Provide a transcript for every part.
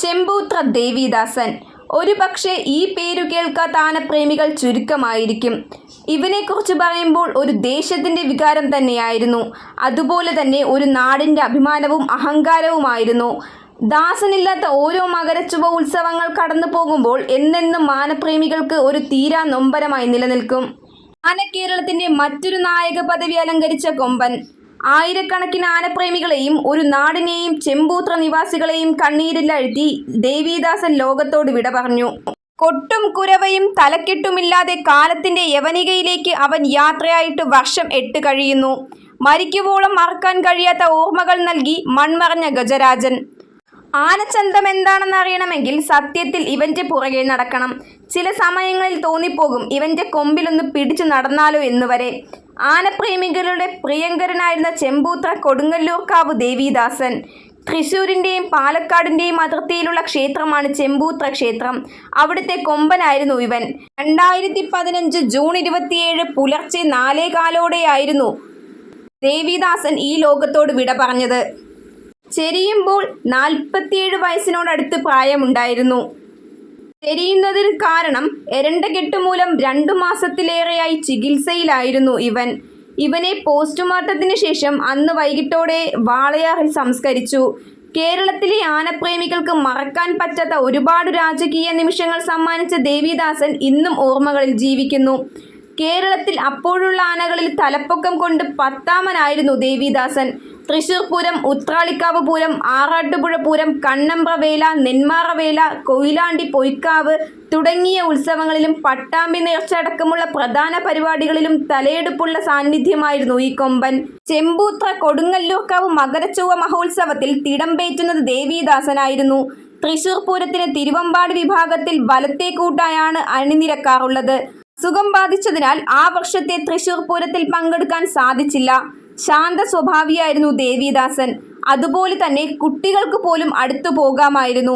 ചെമ്പൂത്ര ദേവിദാസൻ. ഒരുപക്ഷേ ഈ പേരു കേൾക്കാത്ത ആനപ്രേമികൾ ചുരുക്കമായിരിക്കും. ഇവനെക്കുറിച്ച് പറയുമ്പോൾ ഒരു ദേശത്തിൻ്റെ വികാരം തന്നെയായിരുന്നു. അതുപോലെ തന്നെ ഒരു നാടിൻ്റെ അഭിമാനവും അഹങ്കാരവുമായിരുന്നു. ദാസനില്ലാത്ത ഓരോ മകരച്ചുവ ഉത്സവങ്ങൾ കടന്നു പോകുമ്പോൾ എന്നെന്നും ആനപ്രേമികൾക്ക് ഒരു തീരാ നൊമ്പരമായി നിലനിൽക്കും. ആനക്കേരളത്തിൻ്റെ മറ്റൊരു നായക പദവി അലങ്കരിച്ച കൊമ്പൻ. ആയിരക്കണക്കിന് ആനപ്രേമികളെയും ഒരു നാടിനെയും ചെമ്പൂത്ര നിവാസികളെയും കണ്ണീരിലഴ്ത്തി ദേവിദാസൻ ലോകത്തോട് വിട പറഞ്ഞു. കൊട്ടും കുരവയും തലക്കെട്ടുമില്ലാതെ കാലത്തിൻ്റെ യവനികയിലേക്ക് അവൻ യാത്രയായിട്ട് വർഷം 8 കഴിയുന്നു. മരിക്കുവോളം മറക്കാൻ കഴിയാത്ത ഓർമ്മകൾ നൽകി മൺമറഞ്ഞ ഗജരാജൻ. ആനച്ചന്തം എന്താണെന്ന് അറിയണമെങ്കിൽ സത്യത്തിൽ ഇവൻ്റെ പുറകെ നടക്കണം. ചില സമയങ്ങളിൽ തോന്നിപ്പോകും ഇവൻ്റെ കൊമ്പിലൊന്ന് പിടിച്ചു നടന്നാലോ എന്നുവരെ. ആനപ്രേമികളുടെ പ്രിയങ്കരനായിരുന്ന ചെമ്പൂത്ര കൊടുങ്ങല്ലൂർക്കാവ് ദേവിദാസൻ. തൃശ്ശൂരിൻ്റെയും പാലക്കാടിൻ്റെയും അതിർത്തിയിലുള്ള ക്ഷേത്രമാണ് ചെമ്പൂത്ര ക്ഷേത്രം. അവിടുത്തെ കൊമ്പനായിരുന്നു ഇവൻ. 2015 ജൂൺ 27 പുലർച്ചെ 4:15 ദേവിദാസൻ ഈ ലോകത്തോട് വിട പറഞ്ഞത്. ചെരിയുമ്പോൾ 47 വയസ്സിനോടടുത്ത് പ്രായമുണ്ടായിരുന്നു. ചെരിയുന്നതിന് കാരണം എരണ്ടകെട്ട് മൂലം 2 മാസത്തിലേറെയായി ചികിത്സയിലായിരുന്നു ഇവൻ. ഇവനെ പോസ്റ്റ്മോർട്ടത്തിന് ശേഷം അന്ന് വൈകിട്ടോടെ വാളയാറിൽ സംസ്കരിച്ചു. കേരളത്തിലെ ആനപ്രേമികൾക്ക് മറക്കാൻ പറ്റാത്ത ഒരുപാട് രാജകീയ നിമിഷങ്ങൾ സമ്മാനിച്ച ദേവിദാസൻ ഇന്നും ഓർമ്മകളിൽ ജീവിക്കുന്നു. കേരളത്തിൽ അപ്പോഴുള്ള ആനകളിൽ തലപ്പൊക്കം കൊണ്ട് 10ാമനായിരുന്നു ദേവിദാസൻ. തൃശ്ശൂർ പൂരം, ഉത്രാളിക്കാവ് പൂരം, ആറാട്ടുപുഴ പൂരം, കണ്ണമ്പ്രവേല, നെന്മാറവേല, കൊയിലാണ്ടി പൊയ്ക്കാവ് തുടങ്ങിയ ഉത്സവങ്ങളിലും പട്ടാമ്പി നേർച്ച അടക്കമുള്ള പ്രധാന പരിപാടികളിലും തലയെടുപ്പുള്ള സാന്നിധ്യമായിരുന്നു ഈ കൊമ്പൻ. ചെമ്പൂത്ര കൊടുങ്ങല്ലൂർക്കാവ് മകരച്ചുവ മഹോത്സവത്തിൽ തിടമ്പേറ്റുന്നത് ദേവിദാസനായിരുന്നു. തൃശ്ശൂർ പൂരത്തിന് തിരുവമ്പാടി വിഭാഗത്തിൽ വലത്തേക്കൂട്ടായാണ് അണിനിരക്കാറുള്ളത്. അസുഖം ബാധിച്ചതിനാൽ ആ വർഷത്തെ തൃശ്ശൂർ പൂരത്തിൽ പങ്കെടുക്കാൻ സാധിച്ചില്ല. ശാന്ത സ്വഭാവിയായിരുന്നു ദേവിദാസൻ. അതുപോലെ തന്നെ കുട്ടികൾക്ക് പോലും അടുത്തു പോകാമായിരുന്നു.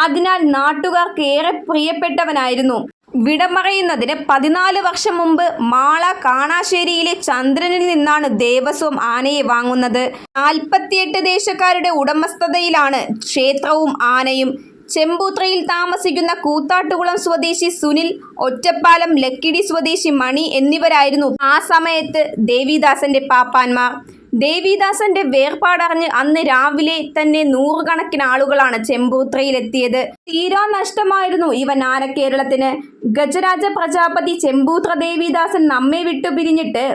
അതിനാൽ നാട്ടുകാർക്ക് ഏറെ പ്രിയപ്പെട്ടവനായിരുന്നു. വിടമറയുന്നതിന് 14 വർഷം മുമ്പ് മാള കാണാശ്ശേരിയിലെ ചന്ദ്രനിൽ നിന്നാണ് ദേവസ്വം ആനയെ വാങ്ങുന്നത്. 48 ദേശക്കാരുടെ ഉടമസ്ഥതയിലാണ് ക്ഷേത്രവും ആനയും. ചെമ്പൂത്രയിൽ താമസിക്കുന്ന കൂത്താട്ടുകുളം സ്വദേശി സുനിൽ, ഒറ്റപ്പാലം ലക്കിടി സ്വദേശി മണി എന്നിവരായിരുന്നു ആ സമയത്ത് ദേവിദാസന്റെ പാപ്പാന്മാർ. ദേവിദാസന്റെ വേർപാടറിഞ്ഞ് അന്ന് രാവിലെ തന്നെ 100 കണക്കിന് ആളുകളാണ് ചെമ്പൂത്രയിലെത്തിയത്. തീരാ നഷ്ടമായിരുന്നു ഇവൻ ആനക്കേരളത്തിന്. ഗജരാജ പ്രജാപതി ചെമ്പൂത്ര ദേവിദാസൻ നമ്മെ വിട്ടുപിരിഞ്ഞിട്ട്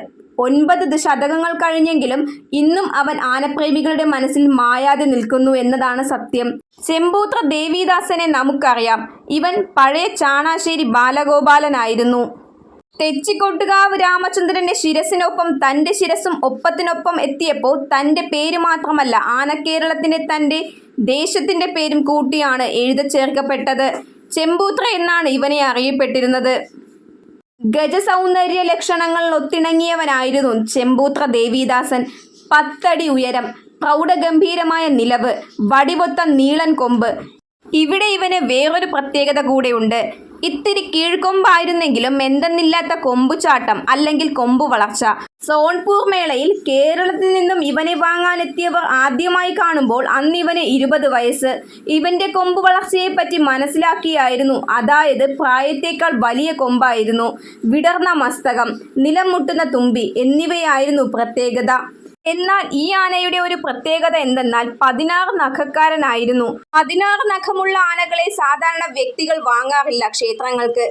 9 ശതകങ്ങൾ കഴിഞ്ഞെങ്കിലും ഇന്നും അവൻ ആനപ്രേമികളുടെ മനസ്സിൽ മായാതെ നിൽക്കുന്നു എന്നതാണ് സത്യം. ചെമ്പൂത്ര ദേവിദാസനെ നമുക്കറിയാം. ഇവൻ പഴയ ചാണാശ്ശേരി ബാലഗോപാലനായിരുന്നു. തെച്ചിക്കോട്ടുകാവ് രാമചന്ദ്രന്റെ ശിരസിനൊപ്പം തൻ്റെ ശിരസും ഒപ്പത്തിനൊപ്പം എത്തിയപ്പോൾ തൻ്റെ പേര് മാത്രമല്ല ആനക്കേരളത്തിൻ്റെ തൻ്റെ ദേശത്തിൻ്റെ പേരും കൂട്ടിയാണ് എഴുതച്ചേർക്കപ്പെട്ടത്. ചെമ്പൂത്ര എന്നാണ് ഇവനെ അറിയപ്പെട്ടിരുന്നത്. ഗജസൗന്ദര്യ ലക്ഷണങ്ങൾ ഒത്തിണങ്ങിയവനായിരുന്നു ചെമ്പൂത്ര ദേവിദാസൻ. 10 അടി ഉയരം, പ്രൗഢഗംഭീരമായ നിലവ്, വടിവൊത്ത നീളൻ കൊമ്പ്. ഇവിടെ ഇവന് വേറൊരു പ്രത്യേകത കൂടെയുണ്ട്. ഇത്തിരി കീഴ്ക്കൊമ്പായിരുന്നെങ്കിലും എന്തെന്നില്ലാത്ത കൊമ്പുചാട്ടം അല്ലെങ്കിൽ കൊമ്പു വളർച്ച. സോൺപൂർ മേളയിൽ കേരളത്തിൽ നിന്നും ഇവനെ വാങ്ങാനെത്തിയവർ ആദ്യമായി കാണുമ്പോൾ അന്നിവന് 20 വയസ്സ്. ഇവന്റെ കൊമ്പു വളർച്ചയെപ്പറ്റി മനസ്സിലാക്കിയായിരുന്നു. അതായത് പ്രായത്തേക്കാൾ വലിയ കൊമ്പായിരുന്നു. വിടർന്ന മസ്തകം, നിലം മുട്ടുന്ന തുമ്പി എന്നിവയായിരുന്നു പ്രത്യേകത. എന്നാൽ ഈ ആനയുടെ ഒരു പ്രത്യേകത എന്തെന്നാൽ 16 നഖക്കാരനായിരുന്നു. 16 നഖമുള്ള ആനകളെ സാധാരണ വ്യക്തികൾ വാങ്ങാറില്ല ക്ഷേത്രങ്ങൾക്ക്.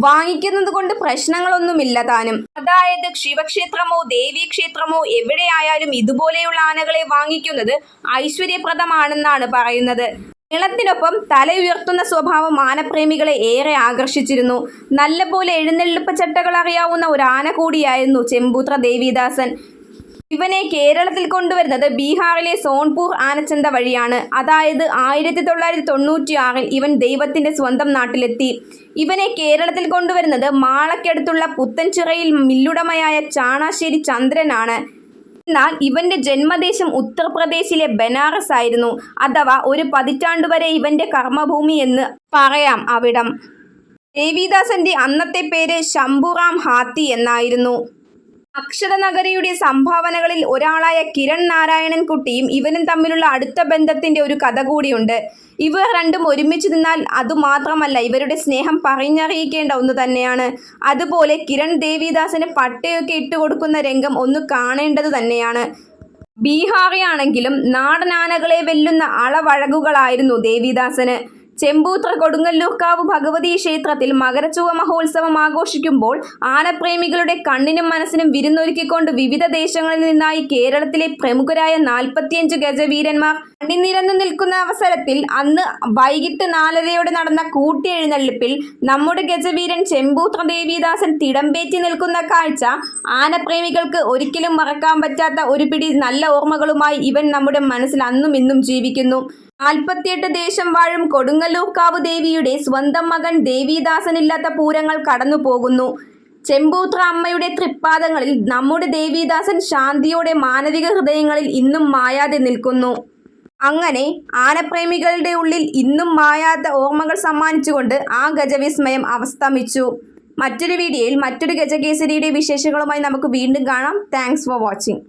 വാങ്ങിക്കുന്നത് കൊണ്ട് പ്രശ്നങ്ങളൊന്നുമില്ല താനും. അതായത് ശിവക്ഷേത്രമോ ദേവീക്ഷേത്രമോ എവിടെയായാലും ഇതുപോലെയുള്ള ആനകളെ വാങ്ങിക്കുന്നത് ഐശ്വര്യപ്രദമാണെന്നാണ് പറയുന്നത്. നീളത്തിനൊപ്പം തല ഉയർത്തുന്ന സ്വഭാവം ആനപ്രേമികളെ ഏറെ ആകർഷിച്ചിരുന്നു. നല്ലപോലെ എഴുന്നള്ളിപ്പ് ചട്ടകൾ അറിയാവുന്ന ഒരു ആന കൂടിയായിരുന്നു ചെമ്പൂത്ര ദേവിദാസൻ. ഇവനെ കേരളത്തിൽ കൊണ്ടുവരുന്നത് ബീഹാറിലെ സോൺപൂർ ആനച്ചന്ത വഴിയാണ്. അതായത് 1996 ഇവൻ ദൈവത്തിൻ്റെ സ്വന്തം നാട്ടിലെത്തി. ഇവനെ കേരളത്തിൽ കൊണ്ടുവരുന്നത് മാളയ്ക്കടുത്തുള്ള പുത്തൻചിറയിൽ മില്ലുടമയായ ചാണാശ്ശേരി ചന്ദ്രനാണ്. എന്നാൽ ഇവന്റെ ജന്മദേശം ഉത്തർപ്രദേശിലെ ബനാറസ് ആയിരുന്നു. അഥവാ ഒരു പതിറ്റാണ്ടുവരെ ഇവന്റെ കർമ്മഭൂമി എന്ന് പറയാം അവിടം. ദേവിദാസന്റെ അന്നത്തെ പേര് ശംഭുറാം ഹാത്തി എന്നായിരുന്നു. അക്ഷരനഗരിയുടെ സംഭാവനകളിൽ ഒരാളായ കിരൺ നാരായണൻകുട്ടിയും ഇവനും തമ്മിലുള്ള അടുത്ത ബന്ധത്തിന്റെ ഒരു കഥ കൂടിയുണ്ട്. ഇവർ രണ്ടും ഒരുമിച്ച് നിന്നാൽ അതുമാത്രമല്ല, ഇവരുടെ സ്നേഹം പറഞ്ഞറിയിക്കേണ്ട ഒന്ന് തന്നെയാണ്. അതുപോലെ കിരൺ ദേവിദാസന് പട്ടയൊക്കെ ഇട്ടുകൊടുക്കുന്ന രംഗം ഒന്ന് കാണേണ്ടത് തന്നെയാണ്. ബീഹാറിയാണെങ്കിലും നാടനാനകളെ വെല്ലുന്ന അളവഴകുകളായിരുന്നു ദേവിദാസന്. ചെമ്പൂത്ര കൊടുങ്ങല്ലൂർക്കാവ് ഭഗവതി ക്ഷേത്രത്തിൽ മകരച്ചുവ മഹോത്സവം ആഘോഷിക്കുമ്പോൾ ആനപ്രേമികളുടെ കണ്ണിനും മനസ്സിനും വിരുന്നൊരുക്കിക്കൊണ്ട് വിവിധ ദേശങ്ങളിൽ നിന്നായി കേരളത്തിലെ പ്രമുഖരായ 45 ഗജവീരന്മാർ അണിനിരന്നു നിൽക്കുന്ന അവസരത്തിൽ അന്ന് വൈകിട്ട് 4:30 നടന്ന കൂട്ടിയെഴുന്നള്ളിപ്പിൽ നമ്മുടെ ഗജവീരൻ ചെമ്പൂത്ര ദേവിദാസൻ തിടമ്പേറ്റി നിൽക്കുന്ന കാഴ്ച ആനപ്രേമികൾക്ക് ഒരിക്കലും മറക്കാൻ പറ്റാത്ത ഒരു പിടി നല്ല ഓർമ്മകളുമായി ഇവൻ നമ്മുടെ മനസ്സിൽ അന്നും ഇന്നും ജീവിക്കുന്നു. 48 ദേശം വാഴും കൊടുങ്ങല്ലൂർക്കാവ് ദേവിയുടെ സ്വന്തം മകൻ ദേവിദാസനില്ലാത്ത പൂരങ്ങൾ കടന്നു പോകുന്നു. ചെമ്പൂത്ര അമ്മയുടെ തൃപ്പാദങ്ങളിൽ നമ്മുടെ ദേവിദാസൻ ശാന്തിയോടെ മാനവിക ഹൃദയങ്ങളിൽ ഇന്നും മായാതെ നിൽക്കുന്നു. അങ്ങനെ ആനപ്രേമികളുടെ ഉള്ളിൽ ഇന്നും മായാത്ത ഓർമ്മകൾ സമ്മാനിച്ചുകൊണ്ട് ആ ഗജവിസ്മയം അവസ്തമിച്ചു. മറ്റൊരു വീഡിയോയിൽ മറ്റൊരു ഗജകേസരിയുടെ വിശേഷങ്ങളുമായി നമുക്ക് വീണ്ടും കാണാം. Thanks for watching.